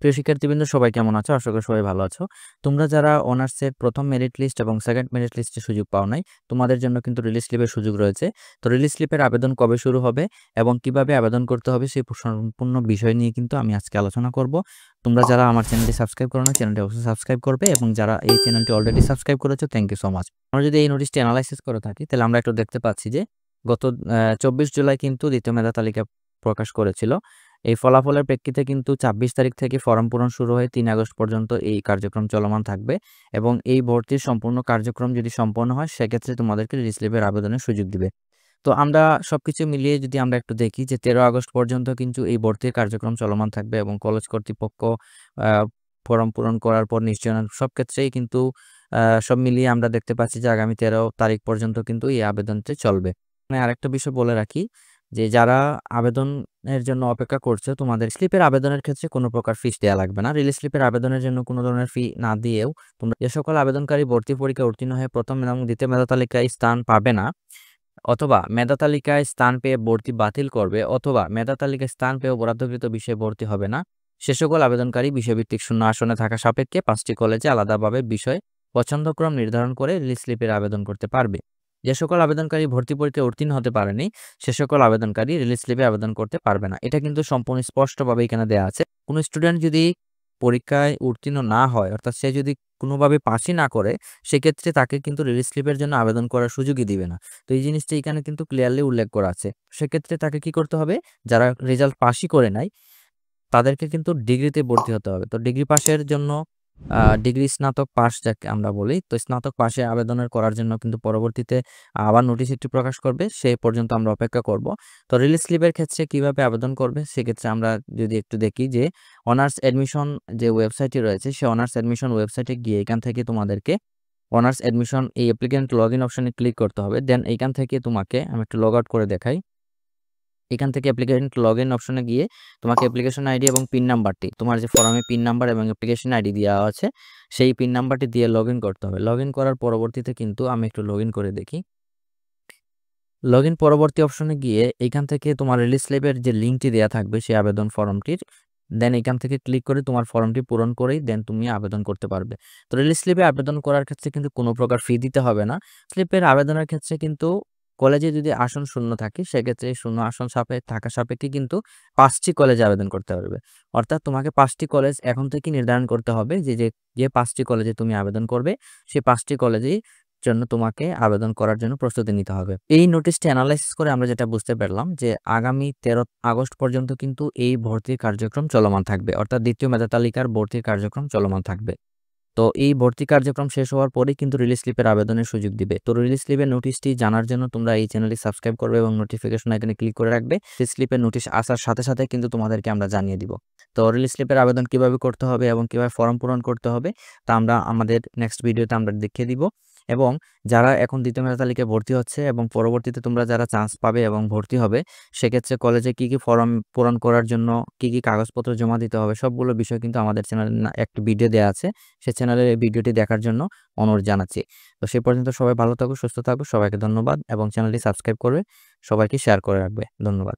প্রিয় শিক্ষার্থীবৃন্দ সবাই কেমন আছো? আশা করি সবাই ভালো আছো। তোমরা যারা অনার্সের প্রথম মেরিট লিস্ট এবং সেকেন্ড মেরিট লিস্টে সুযোগ পাও নাই, তোমাদের জন্য কিন্তু রিলিজ স্লিপের সুযোগ রয়েছে। তো রিলিজ স্লিপের আবেদন কবে শুরু হবে এবং কিভাবে আবেদন করতে হবে সেই সম্পূর্ণ বিষয় নিয়ে কিন্তু আমি আজকে আলোচনা করব। তোমরা যারা আমার চ্যানেলটি সাবস্ক্রাইব করো না, চ্যানেলটি অবশ্যই সাবস্ক্রাইব করবে এবং যারা এই চ্যানেলটি অলরেডি সাবস্ক্রাইব করেছো, থ্যাংক ইউ সো মাচ। আমরা যদি এই নোটিশটি অ্যানালাইসিস করে থাকি তাহলে আমরা একটু দেখতে পাচ্ছি যে গত 24 জুলাই কিন্তু দ্বিতীয় মেধা তালিকা প্রকাশ করেছিল। এই ফলাফলের প্রেক্ষিতে কিন্তু ২৬ তারিখ থেকে ফরম পূরণ শুরু হয়ে ৩ আগস্ট পর্যন্ত এই কার্যক্রম চলমান থাকবে এবং এই ভর্তির সম্পূর্ণ কার্যক্রম যদি সম্পন্ন হয় সেক্ষেত্রে তোমাদেরকে রিলিজ স্লিপের আবেদনের সুযোগ দিবে। তো আমরা সবকিছু মিলিয়ে যদি আমরা একটু দেখি যে ১৩ আগস্ট পর্যন্ত কিন্তু এই ভর্তির কার্যক্রম চলমান থাকবে এবং কলেজ কর্তৃপক্ষ ফরম পূরণ করার পর নিশ্চয়ই সব ক্ষেত্রেই কিন্তু সব মিলিয়ে আমরা দেখতে পাচ্ছি যে আগামী ১৩ তারিখ পর্যন্ত কিন্তু এই আবেদনটি চলবে। আরেকটা বিষয় বলে রাখি যে যারা আবেদনের জন্য অপেক্ষা করছে, তোমাদের স্লিপের আবেদনের ক্ষেত্রে কোনো প্রকার ফিস দেওয়া লাগবে না। রিলিজ স্লিপের আবেদনের জন্য কোনো ধরনের ফি না দিয়েও তোমরা যে সকল আবেদনকারী ভর্তি পরীক্ষায় উত্তীর্ণ হয়ে প্রথম এবং দ্বিতীয় মেধা তালিকায় স্থান পাবে না, অথবা মেধা তালিকায় স্থান পেয়ে ভর্তি বাতিল করবে, অথবা মেধা তালিকায় স্থান পেয়েও বরাদ্দকৃত বিষয়ে ভর্তি হবে না, সে সকল আবেদনকারী বিষয়ভিত্তিক শূন্য আসনে থাকা সাপেক্ষে ৫টি কলেজে আলাদাভাবে বিষয় পছন্দক্রম নির্ধারণ করে রিলিজ স্লিপের আবেদন করতে পারবে। যে সকল আবেদনকারী ভর্তি পরীক্ষায় উত্তীর্ণ হতে পারেনি, সে সকল আবেদনকারী রিলিজ স্লিপে আবেদন করতে পারবে না। এটা কিন্তু সম্পূর্ণ স্পষ্টভাবে এখানে দেওয়া আছে। কোনো স্টুডেন্ট যদি পরীক্ষায় উত্তীর্ণ না হয়, অর্থাৎ সে যদি কোনোভাবে পাসই না করে, সেক্ষেত্রে তাকে কিন্তু রিলিজ স্লিপের জন্য আবেদন করার সুযোগই দিবে না। তো এই জিনিসটা এখানে কিন্তু ক্লিয়ারলি উল্লেখ করা আছে। সেক্ষেত্রে তাকে কি করতে হবে? যারা রেজাল্ট পাসই করে নাই তাদেরকে কিন্তু ডিগ্রিতে ভর্তি হতে হবে। তো ডিগ্রি পাসের জন্য ডিগ্রি স্নাতক পাস যাকে আমরা বলি, তো স্নাতক পাশে আবেদনের করার জন্য কিন্তু পরবর্তীতে আবার নোটিশ একটি প্রকাশ করবে, সে পর্যন্ত আমরা অপেক্ষা করব। তো রিলিজ স্লিপের ক্ষেত্রে কিভাবে আবেদন করবে সেক্ষেত্রে আমরা যদি একটু দেখি যে অনার্স অ্যাডমিশন যে ওয়েবসাইটটি রয়েছে, সে অনার্স অ্যাডমিশন ওয়েবসাইটে গিয়ে এখান থেকে তোমাদেরকে অনার্স অ্যাডমিশন এই অ্যাপ্লিক্যান্ট লগ ইন অপশনে ক্লিক করতে হবে। দেন এইখান থেকে তোমাকে আমি একটু লগ আউট করে দেখাই। এখান থেকে অ্যাপ্লিকেশন লগইন অপশনে গিয়ে তোমাকে অ্যাপ্লিকেশন আইডি এবং পিন নাম্বারটি, তোমার যে ফর্মে পিন নাম্বার এবং অ্যাপ্লিকেশন আইডি দেওয়া আছে, সেই পিন নাম্বারটি দিয়ে লগইন করতে হবে। লগইন করার পরবর্তীতে কিন্তু আমি একটু লগইন করে দেখি। লগইন পরবর্তী অপশনে গিয়ে এখান থেকে তোমার রিলিজ স্লিপের যে লিঙ্কটি দেওয়া থাকবে সেই আবেদন ফর্মটির, দেন এখান থেকে ক্লিক করে তোমার ফর্মটি পূরণ করেই দেন তুমি আবেদন করতে পারবে। তো রিলিজ স্লিপে আবেদন করার ক্ষেত্রে কিন্তু কোনো প্রকার ফি দিতে হবে না। স্লিপের আবেদনের ক্ষেত্রে কিন্তু কলেজে যদি আসন শূন্য থাকে, সেক্ষেত্রে শূন্য আসন থাকা সাপেক্ষে কিন্তু ৫টি কলেজে আবেদন করতে পারবে। অর্থাৎ তোমাকে ৫টি কলেজ এখন থেকে নির্ধারণ করতে হবে যে ৫টি কলেজে তুমি আবেদন করবে, সেই ৫টি কলেজেই জন্য তোমাকে আবেদন করার জন্য প্রস্তুতি নিতে হবে। এই নোটিশটি অ্যানালাইসিস করে আমরা যেটা বুঝতে পারলাম যে আগামী ১৩ আগস্ট পর্যন্ত কিন্তু এই ভর্তির কার্যক্রম চলমান থাকবে, অর্থাৎ দ্বিতীয় মেধা তালিকার ভর্তির কার্যক্রম চলমান থাকবে। তো এই ভর্তি কার্যক্রম শেষ হওয়ার পরেই কিন্তু রিলিজ স্লিপের আবেদনের সুযোগ দিবে। তো রিলিজ স্লিপের নোটিশটি জানার জন্য তোমরা এই চ্যানেলটি সাবস্ক্রাইব করবে এবং নোটিফিকেশন আইকনে ক্লিক করে রাখবে। রিলিজ স্লিপের নোটিশ আসার সাথে সাথে কিন্তু তোমাদেরকে আমরা জানিয়ে দিব। তো রিলিজ স্লিপের আবেদন কিভাবে করতে হবে এবং কিভাবে ফর্ম পূরণ করতে হবে তা আমরা আমাদের নেক্সট ভিডিওতে আমরা দেখিয়ে দিব। এবং যারা এখন দ্বিতীয় মেধা তালিকায় ভর্তি হচ্ছে এবং পরবর্তীতে তোমরা যারা চান্স পাবে এবং ভর্তি হবে, সেক্ষেত্রে কলেজে কি কি ফর্ম পূরণ করার জন্য কি কি কাগজপত্র জমা দিতে হবে সবগুলো বিষয় কিন্তু আমাদের চ্যানেলে একটা ভিডিও দেওয়া আছে। সে চ্যানেলের এই ভিডিওটি দেখার জন্য অনুরোধ জানাচ্ছি। তো সে পর্যন্ত সবাই ভালো থাকো, সুস্থ থাকো। সবাইকে ধন্যবাদ এবং চ্যানেলটি সাবস্ক্রাইব করবে, সবাইকে শেয়ার করে রাখবে। ধন্যবাদ।